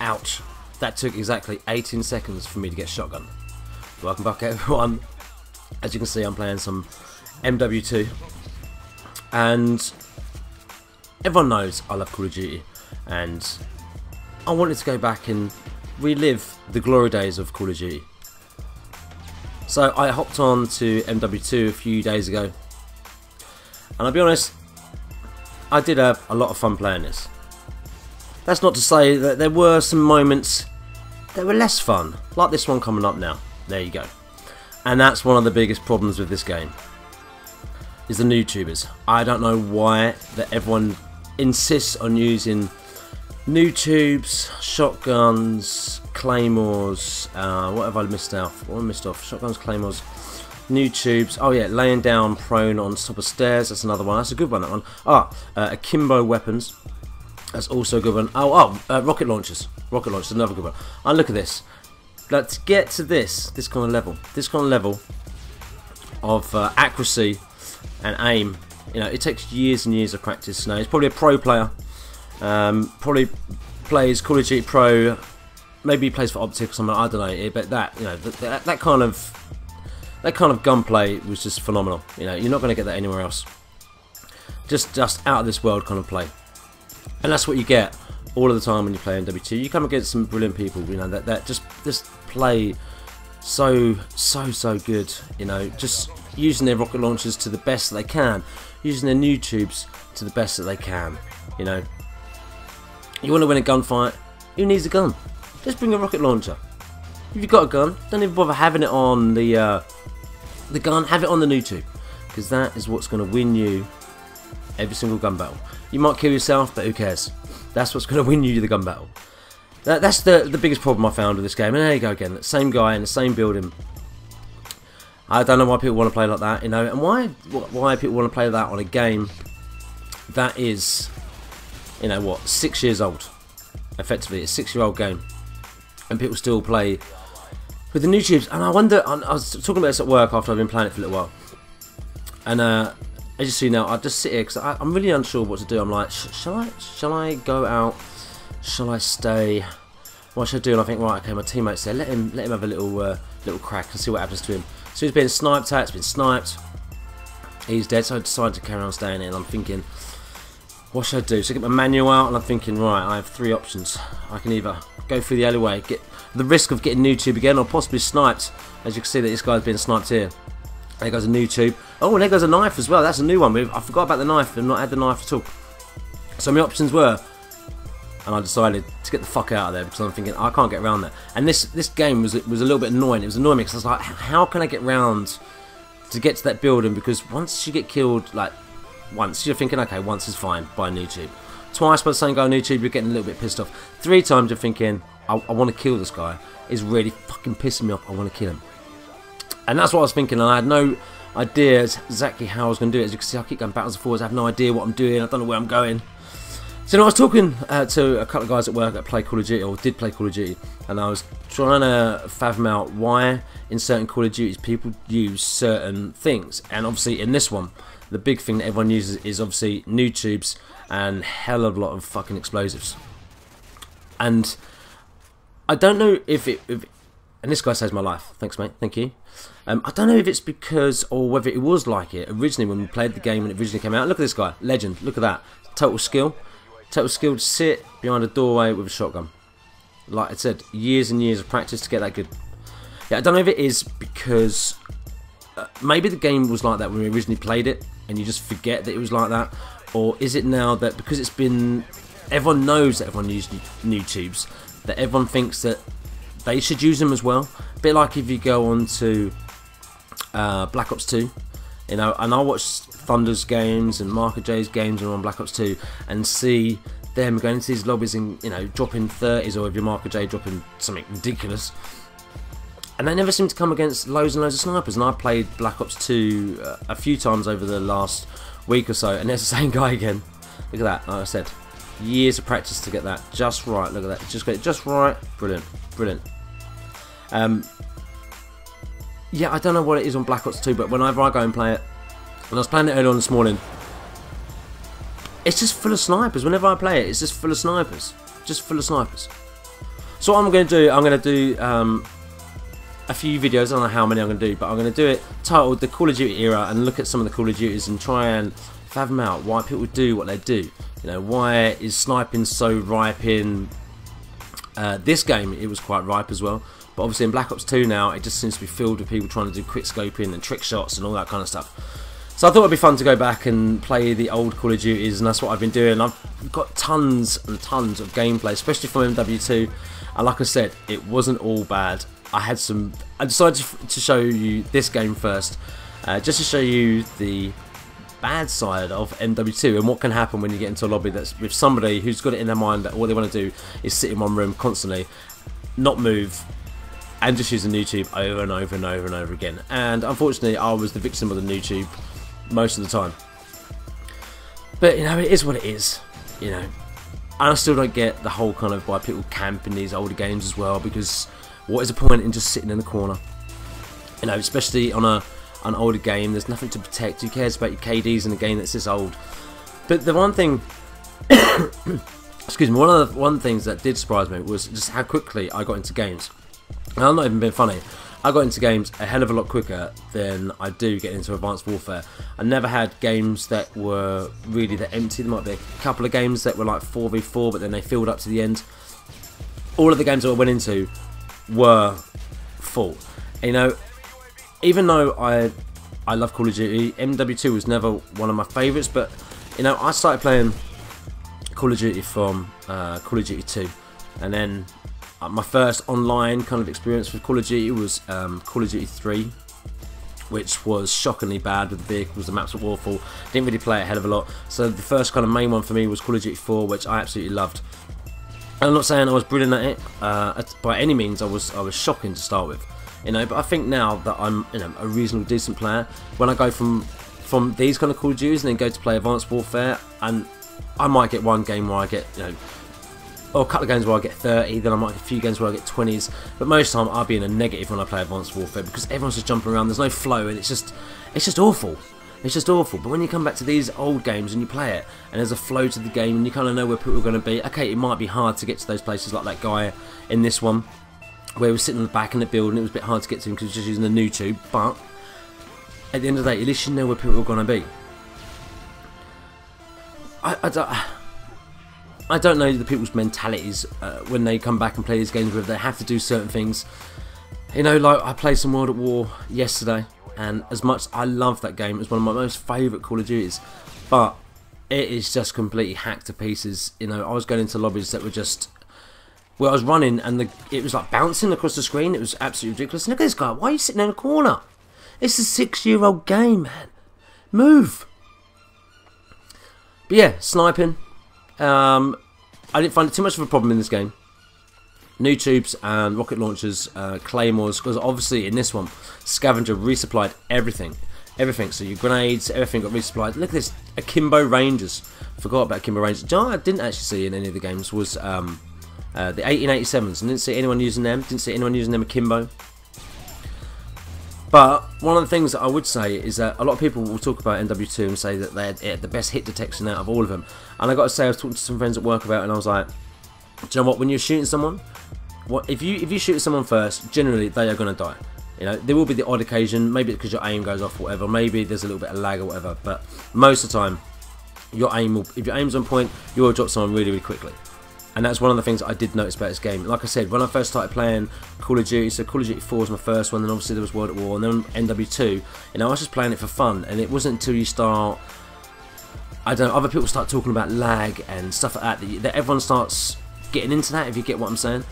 Ouch. That took exactly 18 seconds for me to get shotgun. Welcome back everyone. As you can see, I'm playing some MW2. And everyone knows I love Call of Duty. And I wanted to go back and relive the glory days of Call of Duty. So I hopped on to MW2 a few days ago. And I'll be honest, I did have a lot of fun playing this. That's not to say that there were some moments that were less fun, like this one coming up now. There you go. And that's one of the biggest problems with this game, is the NoobTubers. I don't know why that everyone insists on using NoobTubes, shotguns, claymores, what have I missed out? What have I missed off? Shotguns, claymores, NoobTubes. Oh yeah, laying down prone on top of stairs. That's another one. That's a good one, that one. Akimbo weapons. That's also a good one. Rocket launchers. Rocket launchers, another good one. And look at this. Let's get to this kind of level. This kind of level of accuracy and aim. You know, it takes years and years of practice. Now, he's probably a pro player. Probably plays Call of Duty Pro. Maybe he plays for Optic or something. I don't know. But that, you know, that kind of gunplay was just phenomenal. You know, you're not going to get that anywhere else. Just out of this world kind of play. And that's what you get all of the time when you play MW2. You come against some brilliant people, you know, that just play so good, you know, just using their rocket launchers to the best that they can, using their NoobTubes to the best that they can, you know. You want to win a gunfight, who needs a gun? Just bring a rocket launcher. If you've got a gun, don't even bother having it on the gun, have it on the NoobTube, because that is what's going to win you every single gun battle. You might kill yourself, but who cares? That's what's going to win you the 'gun battle. That's the biggest problem I found with this game. And there you go again, the same guy in the same building. I don't know why people want to play like that, you know, and why people want to play that on a game that is, you know what, 6 years old. Effectively, a 6-year-old game, and people still play with the NoobTubes. And I wonder, I was talking about this at work after I've been playing it for a little while, and as you see now, I just sit here because I'm really unsure what to do. I'm like, shall I go out? Shall I stay? What should I do? And I think, right, okay, my teammate's there. Let him have a little crack and see what happens to him. So he's been sniped at. It's been sniped. He's dead. So I decided to carry on staying there. And I'm thinking, what should I do? So I get my manual out, and I'm thinking, right, I have 3 options. I can either go through the alleyway, get the risk of getting NoobTube again, or possibly sniped. As you can see, that this guy's been sniped here. There goes a NoobTube. Oh, and there goes a knife as well. That's a new one. I forgot about the knife. I've not had the knife at all. So my options were, and I decided to get the fuck out of there because I'm thinking I can't get around that. And this game was a little bit annoying. It was annoying because I was like, how can I get round to get to that building? Because once you get killed, like once, you're thinking, okay, once is fine by NoobTube. Twice by the same guy on NoobTube, you're getting a little bit pissed off. 3 times you're thinking, I want to kill this guy. It's really fucking pissing me off. I want to kill him. And that's what I was thinking, and I had no idea exactly how I was going to do it. As you can see, I keep going backwards and forwards. I have no idea what I'm doing. I don't know where I'm going. So I was talking to a couple of guys at work that play Call of Duty, or did play Call of Duty, and I was trying to fathom out why in certain Call of Duties people use certain things. And obviously in this one, the big thing that everyone uses is obviously NoobTubes and hell of a lot of fucking explosives. And I don't know if and this guy saves my life. Thanks, mate. Thank you. I don't know if it's because, or whether it was like it originally when we played the game when it originally came out. Look at this guy. Legend. Look at that. Total skill. Total skill to sit behind a doorway with a shotgun. Like I said, years and years of practice to get that good. Yeah, I don't know if it is because maybe the game was like that when we originally played it and you just forget that it was like that. Or is it now that because it's been... Everyone knows that everyone uses NoobTubes, that everyone thinks that they should use them as well. A bit like if you go on to Black Ops 2, you know, and I watch Thunder's games and Marker J's games and on Black Ops 2 and see them going into these lobbies and, you know, dropping 30s, or if you're Marker J dropping something ridiculous. And they never seem to come against loads and loads of snipers. And I played Black Ops 2 a few times over the last week or so, and there's the same guy again. Look at that, like I said. Years of practice to get that just right. Look at that, just get it just right. Brilliant, brilliant. Yeah, I don't know what it is on Black Ops 2, but whenever I go and play it, when I was playing it earlier on this morning, it's just full of snipers. Whenever I play it, it's just full of snipers. Just full of snipers. So what I'm going to do, a few videos. I don't know how many I'm going to do, but I'm going to do it titled The Call of Duty Era, and look at some of the Call of Duties and try and fathom out why people do what they do. You know, why is sniping so ripe in this game? It was quite ripe as well, but obviously in Black Ops 2 now it just seems to be filled with people trying to do quick scoping and trick shots and all that kind of stuff. So I thought it'd be fun to go back and play the old Call of Duties, and that's what I've been doing. I've got tons and tons of gameplay, especially from MW2, and like I said, it wasn't all bad. I decided to show you this game first, just to show you the bad side of MW2 and what can happen when you get into a lobby that's with somebody who's got it in their mind that all they want to do is sit in one room constantly, not move, and just use the noob over and over and over and over again. And unfortunately, I was the victim of the noob most of the time. But you know, it is what it is. You know, and I still don't get the whole kind of why people camp in these older games as well, because what is the point in just sitting in the corner? You know, especially on an older game, there's nothing to protect. Who cares about your KDs in a game that's this old? But the one thing, excuse me, one of the things that did surprise me was just how quickly I got into games. And I'm not even being funny. I got into games a hell of a lot quicker than I do get into Advanced Warfare. I never had games that were really that empty. There might be a couple of games that were like 4v4, but then they filled up to the end. All of the games that I went into were full. You know, even though I love Call of Duty, MW2 was never one of my favourites, but you know, I started playing Call of Duty from Call of Duty 2, and then my first online kind of experience with Call of Duty was Call of Duty 3, which was shockingly bad with the vehicles. The maps were awful. Didn't really play it a hell of a lot. So the first kind of main one for me was Call of Duty 4, which I absolutely loved. And I'm not saying I was brilliant at it by any means. I was shocking to start with, you know. But I think now that I'm, you know, a reasonably decent player, when I go from these kind of Call of Duties and then go to play Advanced Warfare, and I might get one game where I get, you know, or a couple of games where I get 30, then I might get a few games where I get 20s, but most of the time I'll be in a negative when I play Advanced Warfare, because everyone's just jumping around, there's no flow, and it's just awful. It's just awful. But when you come back to these old games and you play it, and there's a flow to the game, and you kind of know where people are going to be, okay, it might be hard to get to those places, like that guy in this one, where he was sitting in the back in the building. It was a bit hard to get to him because he was just using the noob, but at the end of the day, at least you know where people are going to be. I don't know the people's mentalities when they come back and play these games, whether they have to do certain things. You know, like I played some World at War yesterday, and as much I love that game, it was one of my most favourite Call of Duties, but it is just completely hacked to pieces. You know, I was going into lobbies that were just, where I was running and it was like bouncing across the screen. It was absolutely ridiculous. Look at this guy, why are you sitting in a corner? It's a 6-year-old game, man. Move. But yeah, sniping. I didn't find it too much of a problem in this game. noob and rocket launchers, claymores, because obviously in this one, Scavenger resupplied everything. So your grenades, everything got resupplied. Look at this, Akimbo Rangers. Forgot about Akimbo Rangers. Do you know what I didn't actually see in any of the games was the 1887s. I didn't see anyone using them. Didn't see anyone using them Akimbo. But one of the things that I would say is that a lot of people will talk about MW2 and say that they had the best hit detection out of all of them. And I got to say, I was talking to some friends at work about it, and I was like, do you know what? When you're shooting someone, if you shoot someone first, generally they are going to die. You know, there will be the odd occasion, maybe because your aim goes off or whatever, maybe there's a little bit of lag or whatever, but most of the time, your aim will, if your aim's on point, you will drop someone really, really quickly. And that's one of the things I did notice about this game. Like I said, when I first started playing Call of Duty, so Call of Duty 4 was my first one, then obviously there was World at War, and then MW2, you know, I was just playing it for fun, and it wasn't until you start, I don't know, other people start talking about lag and stuff like that, that everyone starts getting into that, if you get what I'm saying.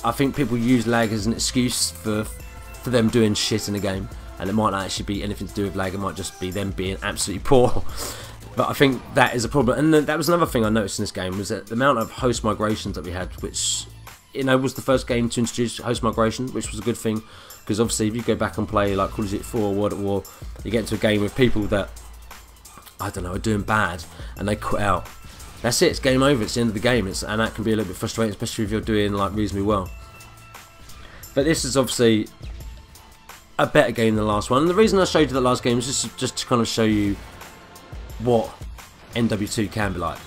I think people use lag as an excuse for them doing shit in a game, and it might not actually be anything to do with lag, it might just be them being absolutely poor. But I think that is a problem, and that was another thing I noticed in this game, was that the amount of host migrations that we had, which, you know, was the first game to introduce host migration, which was a good thing, because obviously if you go back and play like Call of Duty 4 or World at War, you get into a game with people that, I don't know, are doing bad, and they quit out. That's it, it's game over, it's the end of the game, and that can be a little bit frustrating, especially if you're doing like reasonably well. But this is obviously a better game than the last one, and the reason I showed you the last game is just to kind of show you what MW2 can be like.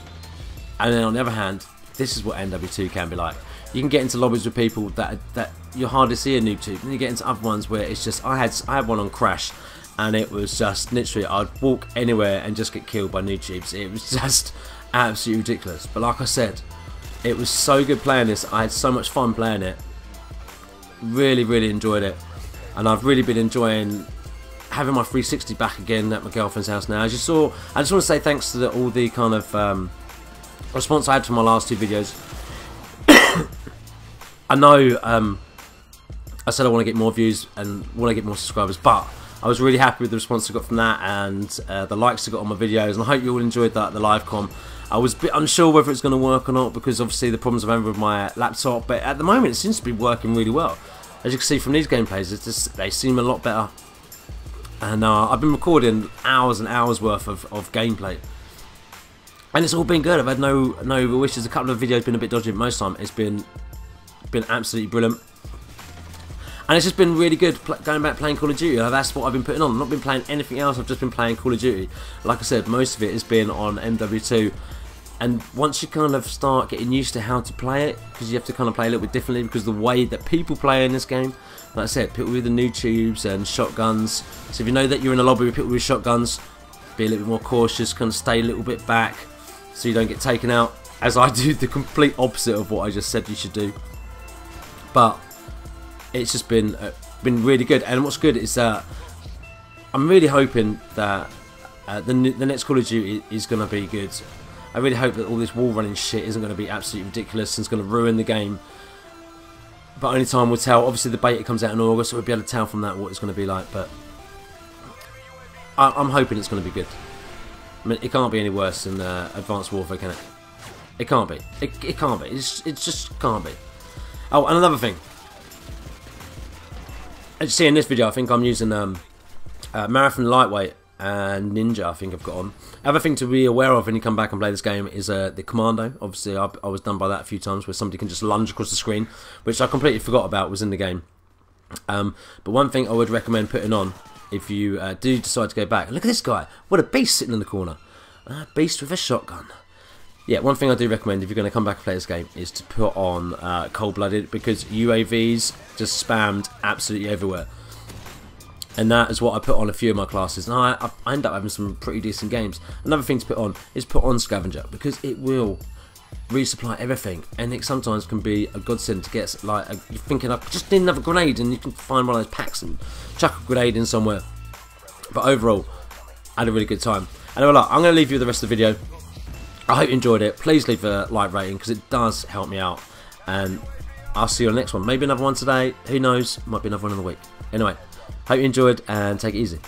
And then on the other hand, this is what MW2 can be like. you can get into lobbies with people that you hardly see a NoobTube, and you get into other ones where it's just, I had one on Crash, and it was just literally, I'd walk anywhere and just get killed by NoobTubes. It was just absolutely ridiculous. But like I said, it was so good playing this. I had so much fun playing it. Really enjoyed it, and I've really been enjoying having my 360 back again at my girlfriend's house now. As you saw, I just want to say thanks to all the kind of response I had to my last 2 videos. I know I said I want to get more views and want to get more subscribers, but I was really happy with the response I got from that, and the likes I got on my videos, and I hope you all enjoyed that, the live com. I was a bit unsure whether it's going to work or not, because obviously the problems I'm having with my laptop, but at the moment it seems to be working really well. As you can see from these gameplays, they seem a lot better, and I've been recording hours and hours worth of gameplay, and it's all been good. I've had no real issues. A couple of videos been a bit dodgy, but most of the time it's been absolutely brilliant. And it's just been really good going back playing Call of Duty. That's what I've been putting on. I've not been playing anything else. I've just been playing Call of Duty. Like I said, most of it has been on MW2. And once you kind of start getting used to how to play it, because you have to kind of play a little bit differently, because the way that people play in this game, like I said, people with the NoobTubes and shotguns. So if you know that you're in a lobby with people with shotguns, be a little bit more cautious, kind of stay a little bit back, so you don't get taken out. As I do the complete opposite of what I just said you should do. But it's just been really good, and what's good is that I'm really hoping that the next Call of Duty is going to be good. I really hope that all this wall running shit isn't going to be absolutely ridiculous and it's going to ruin the game. But only time will tell. Obviously the beta comes out in August, so we'll be able to tell from that what it's going to be like. But I'm hoping it's going to be good. I mean, it can't be any worse than Advanced Warfare, can it? It can't be. It can't be. It just can't be. Oh, and another thing. As you see in this video, I think I'm using Marathon Lightweight and Ninja, I think I've got on. Other thing to be aware of when you come back and play this game is the Commando. Obviously, I was done by that a few times, where somebody can just lunge across the screen, which I completely forgot about was in the game. But one thing I would recommend putting on, if you do decide to go back, and look at this guy, what a beast sitting in the corner. A beast with a shotgun. Yeah, one thing I do recommend if you're going to come back and play this game is to put on Cold-Blooded, because UAVs just spammed absolutely everywhere. And that is what I put on a few of my classes, and I end up having some pretty decent games. Another thing to put on is put on Scavenger, because it will resupply everything, and it sometimes can be a godsend to get, like, you're thinking, I just need another grenade, and you can find one of those packs and chuck a grenade in somewhere. But overall, I had a really good time. Anyway, look, I'm going to leave you with the rest of the video. I hope you enjoyed it. Please leave a like rating, because it does help me out. And I'll see you on the next one. Maybe another one today. Who knows? Might be another one in the week. Anyway, hope you enjoyed, and take it easy.